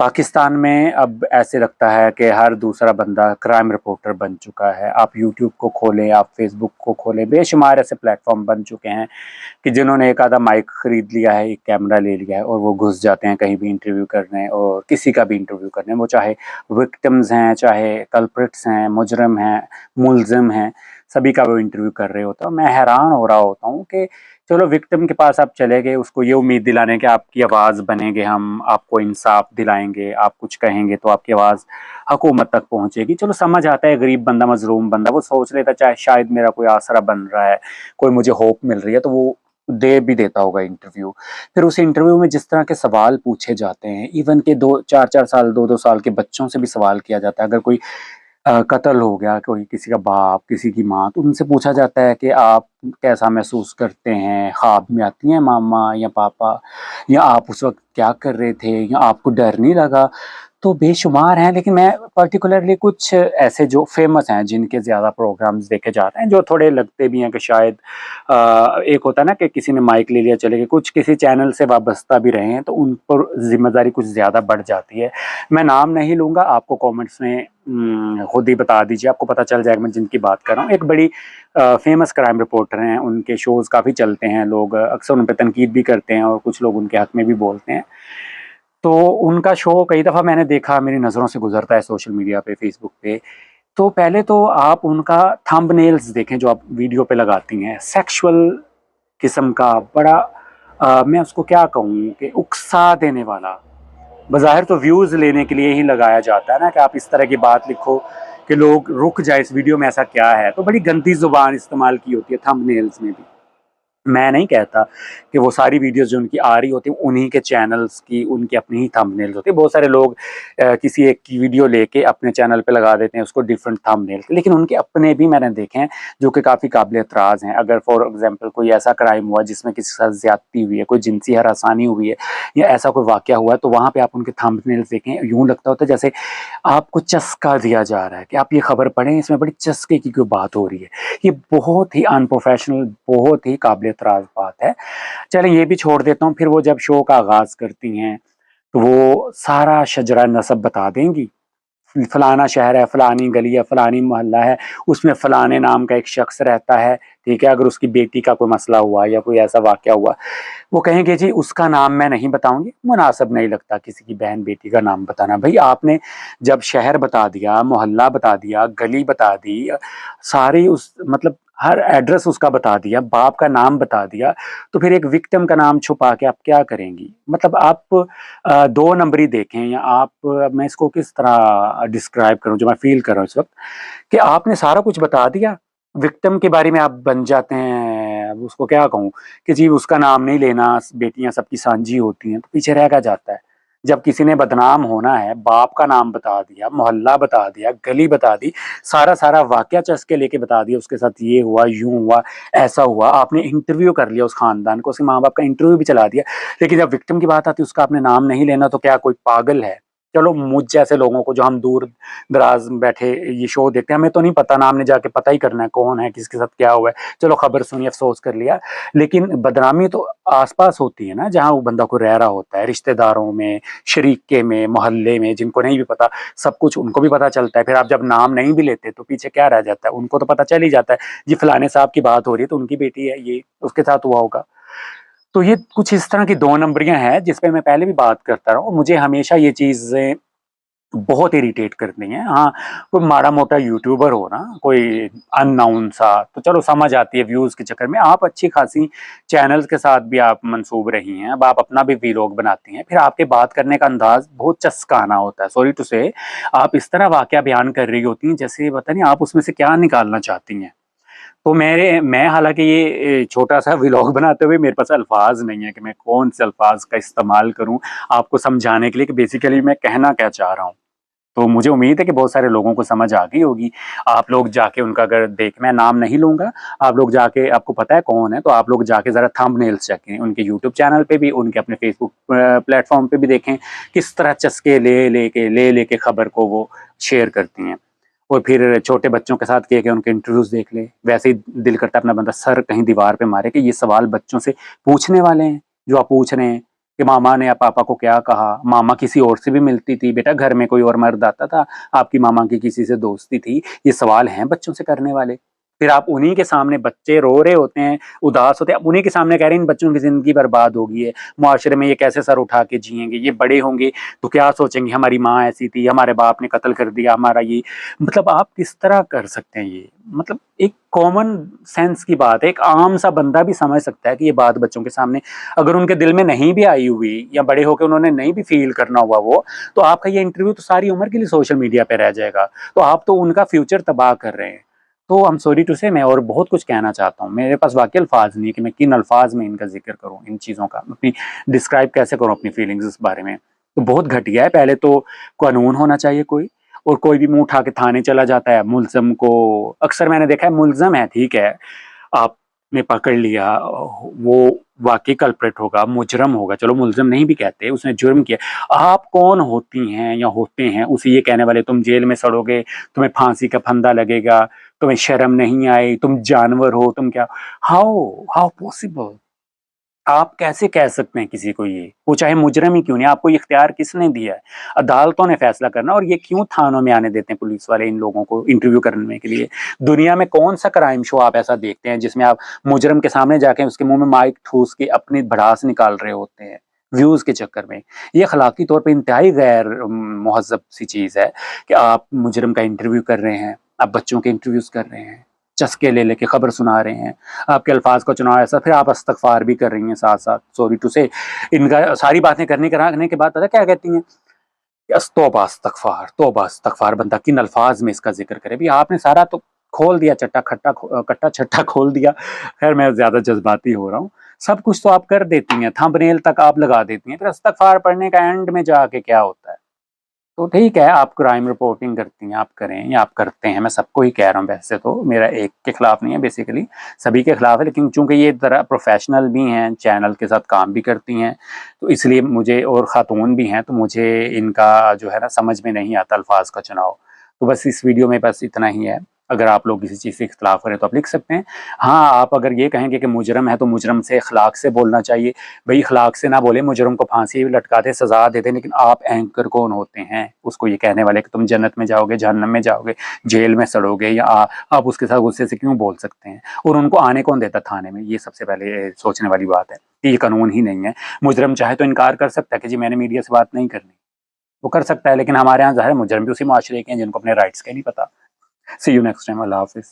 पाकिस्तान में अब ऐसे लगता है कि हर दूसरा बंदा क्राइम रिपोर्टर बन चुका है। आप यूट्यूब को खोलें, आप फेसबुक को खोलें, बेशुमार ऐसे प्लेटफॉर्म बन चुके हैं कि जिन्होंने एक आधा माइक खरीद लिया है, एक कैमरा ले लिया है और वो घुस जाते हैं कहीं भी इंटरव्यू करने, और किसी का भी इंटरव्यू करने, वो चाहे विक्टिम्स हैं, चाहे कल्प्रिट्स हैं, मुजरिम हैं, मुलजिम हैं, सभी का वो इंटरव्यू कर रहे होते हैं। मैं हैरान हो रहा होता हूँ कि चलो विक्टिम के पास आप चले गए, उसको ये उम्मीद दिलाने कि आपकी आवाज़ बनेंगे, हम आपको इंसाफ दिलाएंगे, आप कुछ कहेंगे तो आपकी आवाज़ हुकूमत तक पहुंचेगी। चलो समझ आता है, गरीब बंदा, मजलूम बंदा, वो सोच लेता चाहे शायद मेरा कोई आसरा बन रहा है, कोई मुझे होप मिल रही है, तो वो दे भी देता होगा इंटरव्यू। फिर उस इंटरव्यू में जिस तरह के सवाल पूछे जाते हैं, इवन के 2-4 साल 2-2 साल के बच्चों से भी सवाल किया जाता है। अगर कोई कत्ल हो गया, कोई किसी का बाप, किसी की माँ, तो उनसे पूछा जाता है कि आप कैसा महसूस करते हैं, ख्वाब में आती हैं मामा या पापा, या आप उस वक्त क्या कर रहे थे, या आपको डर नहीं लगा। तो बेशुमार हैं, लेकिन मैं पर्टिकुलरली कुछ ऐसे जो फेमस हैं, जिनके ज़्यादा प्रोग्राम्स देखे जाते हैं, जो थोड़े लगते भी हैं कि शायद एक होता है ना कि किसी ने माइक ले लिया चले गए, कुछ किसी चैनल से वाबस्ता भी रहे हैं, तो उन पर जिम्मेदारी कुछ ज़्यादा बढ़ जाती है। मैं नाम नहीं लूँगा, आपको कमेंट्स में खुद ही बता दीजिए, आपको पता चल जाएगा मैं जिनकी बात कर रहा हूँ। एक बड़ी फेमस क्राइम रिपोर्टर हैं, उनके शोज़ काफ़ी चलते हैं, लोग अक्सर उन पर तनकीद भी करते हैं और कुछ लोग उनके हक़ में भी बोलते हैं। तो उनका शो कई दफ़ा मैंने देखा, मेरी नज़रों से गुज़रता है सोशल मीडिया पे, फ़ेसबुक पे। तो पहले तो आप उनका थंबनेल्स देखें जो आप वीडियो पे लगाती हैं, सेक्सुअल किस्म का, बड़ा मैं उसको क्या कहूँ कि उकसा देने वाला। बज़ाहिर तो व्यूज़ लेने के लिए ही लगाया जाता है ना, कि आप इस तरह की बात लिखो कि लोग रुक जाए, इस वीडियो में ऐसा क्या है। तो बड़ी गंदी ज़ुबान इस्तेमाल की होती है थंबनेल्स में भी। मैं नहीं कहता कि वो सारी वीडियोज़ जो उनकी आ रही होती हैं, उन्हीं के चैनल्स की, उनकी अपनी ही थंबनेल्स होती है। बहुत सारे लोग किसी एक की वीडियो लेके अपने चैनल पे लगा देते हैं उसको डिफरेंट थंबनेल, लेकिन उनके अपने भी मैंने देखे हैं जो कि काफ़ी काबिल एतराज़ हैं। अगर फॉर एग्ज़ाम्पल कोई ऐसा क्राइम हुआ जिसमें किसी के साथ ज़्यादती हुई है, कोई जिनसी हरासानी हुई है, या ऐसा कोई वाक़या हुआ है, तो वहाँ पे आप उनके थंबनेल्स देखें, यूँ लगता होता है जैसे आपको चस्का दिया जा रहा है कि आप ये खबर पढ़ें, इसमें बड़ी चस्के की कोई बात हो रही है। ये बहुत ही अनप्रोफेशनल, बहुत ही काबिल एतराज़ बात है। चलें ये भी छोड़ देता हूँ, फिर वो जब शो का आगाज़ करती हैं, तो वो सारा शजरा नसब बता देंगी। फलाना शहर है, फलानी गली है, फलानी मोहल्ला है, उसमें फलाने नाम का एक शख्स रहता है, ठीक है? अगर उसकी बेटी का कोई मसला हुआ या कोई ऐसा वाक़या हुआ, वो कहेंगे जी उसका नाम मैं नहीं बताऊँगी, मुनासिब नहीं लगता किसी की बहन-बेटी का नाम बताना। भई आपने जब शहर बता दिया, मोहल्ला बता दिया, गली बता दी, सारी उस मतलब हर एड्रेस उसका बता दिया, बाप का नाम बता दिया, तो फिर एक विक्टिम का नाम छुपा के आप क्या करेंगी? मतलब आप 2 नंबरी देखें, या आप मैं इसको किस तरह डिस्क्राइब करूँ जो मैं फ़ील कर रहा हूँ इस वक़्त, कि आपने सारा कुछ बता दिया, विक्टिम के बारे में आप बन जाते हैं, अब उसको क्या कहूँ कि जी उसका नाम नहीं लेना, बेटियाँ सबकी साँझी होती हैं, तो पीछे रह क्या जाता है? जब किसी ने बदनाम होना है, बाप का नाम बता दिया, मोहल्ला बता दिया, गली बता दी, सारा-सारा वाक़या चस के लेके बता दिया, उसके साथ ये हुआ, यूँ हुआ, ऐसा हुआ, आपने इंटरव्यू कर लिया उस ख़ानदान को, उसके माँ-बाप का इंटरव्यू भी चला दिया, लेकिन जब विक्टिम की बात आती है उसका आपने नाम नहीं लेना, तो क्या कोई पागल है? चलो मुझ जैसे लोगों को, जो हम दूर-दराज़ बैठे ये शो देखते हैं, हमें तो नहीं पता, ना हमने जाके पता ही करना है कौन है, किसके साथ क्या हुआ है, चलो खबर सुनी, अफ़सोस कर लिया, लेकिन बदनामी तो आस-पास होती है ना, जहाँ वो बंदा कोई रह रहा होता है, रिश्तेदारों में, शरीके में, मोहल्ले में, जिनको नहीं भी पता, सब कुछ उनको भी पता चलता है। फिर आप जब नाम नहीं भी लेते, तो पीछे क्या रह जाता है? उनको तो पता चल ही जाता है, जी फलाने साहब की बात हो रही है, तो उनकी बेटी है ये, उसके साथ हुआ होगा। तो ये कुछ इस तरह की 2 नंबरियाँ हैं, जिस पे मैं पहले भी बात करता रहा हूँ, मुझे हमेशा ये चीज़ें बहुत इरिटेट करती हैं। हाँ, कोई माड़ा-मोटा यूट्यूबर हो ना, कोई अननोन सा, तो चलो समझ आती है व्यूज़ के चक्कर में। आप अच्छी-खासी चैनल्स के साथ भी आप मंसूब रही हैं, अब आप अपना भी वीलॉग बनाती हैं, फिर आपके बात करने का अंदाज़ बहुत चस्काना होता है। सॉरी टू से, आप इस तरह वाक़या बयान कर रही होती हैं, जैसे पता नहीं आप उसमें से क्या निकालना चाहती हैं। तो मैं हालाँकि ये छोटा-सा व्लॉग बनाते हुए मेरे पास अल्फ़ाज़ नहीं है कि मैं कौन से अल्फ़ाज़ का इस्तेमाल करूँ, आपको समझाने के लिए कि बेसिकली मैं कहना क्या चाह रहा हूँ। तो मुझे उम्मीद है कि बहुत सारे लोगों को समझ आ गई होगी। आप लोग जाके उनका अगर मैं नाम नहीं लूँगा, आप लोग जाके, आपको पता है कौन है, तो आप लोग जाके ज़रा थंबनेल्स चेकें। उनके यूट्यूब चैनल पे भी, उनके अपने फ़ेसबुक प्लेटफ़ॉर्म पे भी देखें, किस तरह चस्के ले-लेके खबर को वो शेयर करती हैं। और फिर छोटे बच्चों के साथ किए गए उनके इंटरव्यूज़ देख लें, वैसे ही दिल करता है अपना बंदा सर कहीं दीवार पे मारे कि ये सवाल बच्चों से पूछने वाले हैं, जो आप पूछ रहे हैं, कि मामा ने पापा को क्या कहा, मामा किसी और से भी मिलती थी, बेटा घर में कोई और मर्द आता था, आपकी मामा की किसी से दोस्ती थी। ये सवाल हैं बच्चों से करने वाले। फिर आप उन्हीं के सामने, बच्चे रो रहे होते हैं, उदास होते हैं, आप उन्हीं के सामने कह रहे हैं इन बच्चों की ज़िंदगी बर्बाद हो गई है, मुआशरे में ये कैसे सर उठा के जिएँगे, ये बड़े होंगे तो क्या सोचेंगे, हमारी माँ ऐसी थी, हमारे बाप ने कत्ल कर दिया, हमारा ये। मतलब आप किस तरह कर सकते हैं ये? मतलब एक कॉमन सेंस की बात है, एक आम सा बंदा भी समझ सकता है कि ये बात बच्चों के सामने अगर उनके दिल में नहीं भी आई हुई या बड़े होकर उन्होंने नहीं भी फ़ील करना हुआ वो, तो आपका ये इंटरव्यू तो सारी उम्र के लिए सोशल मीडिया पे रह जाएगा। तो आप तो उनका फ्यूचर तबाह कर रहे हैं। तो आई एम सॉरी टू से, मैं और बहुत कुछ कहना चाहता हूँ। मेरे पास वाक़ई अल्फ़ाज़ नहीं है कि मैं किन अल्फ़ाज़ में इनका ज़िक्र करूँ, इन चीज़ों का। अपनी डिस्क्राइब कैसे करूँ अपनी फीलिंग्स इस बारे में। तो बहुत घटिया है। पहले तो कानून होना चाहिए कोई, और कोई भी मुँह उठा के थाने चला जाता है, मुल्ज़िम को अक्सर मैंने देखा है, मुल्ज़िम है ठीक है, आपने पकड़ लिया, वो वाक़ई कल्प्रिट होगा, मुजरिम होगा, चलो मुल्ज़िम नहीं भी कहते, उसने जुर्म किया। आप कौन होती हैं या होते हैं उसे ये कहने वाले तुम जेल में सड़ोगे, तुम्हें फांसी का फंदा लगेगा, तुम्हें शर्म नहीं आई, तुम जानवर हो, तुम क्या? How how possible? आप कैसे कह सकते हैं किसी को ये? वो चाहे मुजरिम ही क्यों नहीं, आपको ये इख्तियार किसने दिया है? अदालतों ने फैसला करना। और ये क्यों थानों में आने देते हैं पुलिस वाले इन लोगों को इंटरव्यू करने के लिए? दुनिया में कौन-सा क्राइम शो आप ऐसा देखते हैं जिसमें आप मुजरिम के सामने जाके उसके मुँह में माइक ठूस के अपनी भड़ास निकाल रहे होते हैं, व्यूज़ के चक्कर में? ये अखलाकी तौर पे इंतहाई गैर मुहज़्ज़ब सी चीज़ है कि आप मुजरिम का इंटरव्यू कर रहे हैं, आप बच्चों के इंटरव्यूज़ कर रहे हैं, चस्के ले लेके खबर सुना रहे हैं, आपके अल्फाज का चुनाव ऐसा, फिर आप इस्तग़फ़ार भी कर रही हैं साथ-साथ। सॉरी टू से, इनका सारी बातें करने के बाद पता है क्या कहती हैं? तौबा इस्तग़फ़ार, तौबा इस्तग़फ़ार, बंदा किन अल्फाज में इसका ज़िक्र करे। भई आपने सारा तो खोल दिया, कट्टा-छट्टा खोल दिया। ख़ैर मैं ज़्यादा जज़्बाती हो रहा हूँ। सब कुछ तो आप कर देती हैं, थंबनेल तक आप लगा देती हैं, फिर इस्तग़फ़ार पढ़ने का एंड में जाके क्या होता है? तो ठीक है, आप क्राइम रिपोर्टिंग करती हैं, आप करें या आप करते हैं, मैं सबको ही कह रहा हूँ वैसे तो, मेरा एक के खिलाफ नहीं है बेसिकली, सभी के खिलाफ है, लेकिन चूँकि ये तरह प्रोफ़ेशनल भी हैं, चैनल के साथ काम भी करती हैं, तो इसलिए मुझे, और ख़ातून भी हैं, तो मुझे इनका जो है ना समझ में नहीं आता अल्फ़ाज़ का चुनाव। तो बस इस वीडियो में बस इतना ही है। अगर आप लोग किसी चीज़ से इख्तिलाफ़ करें तो आप लिख सकते हैं। हाँ, आप अगर ये कहेंगे कि मुजरिम है तो मुजरिम से अख़लाक़ से बोलना चाहिए। भई अख़लाक़ से ना बोले, मुजरिम को फांसी लटका दें, सज़ा दे दें, लेकिन आप एंकर कौन होते हैं उसको ये कहने वाले कि तुम जन्नत में जाओगे, जहन्नम में जाओगे, जेल में सड़ोगे, या आप उसके साथ गुस्से से क्यों बोल सकते हैं? और उनको आने कौन देता थाने में? ये सबसे पहले सोचने वाली बात है कि ये कानून ही नहीं है। मुजरिम चाहे तो इनकार कर सकता है कि जी मैंने मीडिया से बात नहीं करनी, वो कर सकता है, लेकिन हमारे यहाँ ज़ाहिर है मुजरिम भी उसी मुआशरे के हैं जिनको अपने राइट्स का ही नहीं पता। सी यू नेक्स्ट टाइम, अल्लाह हाफ़िज़।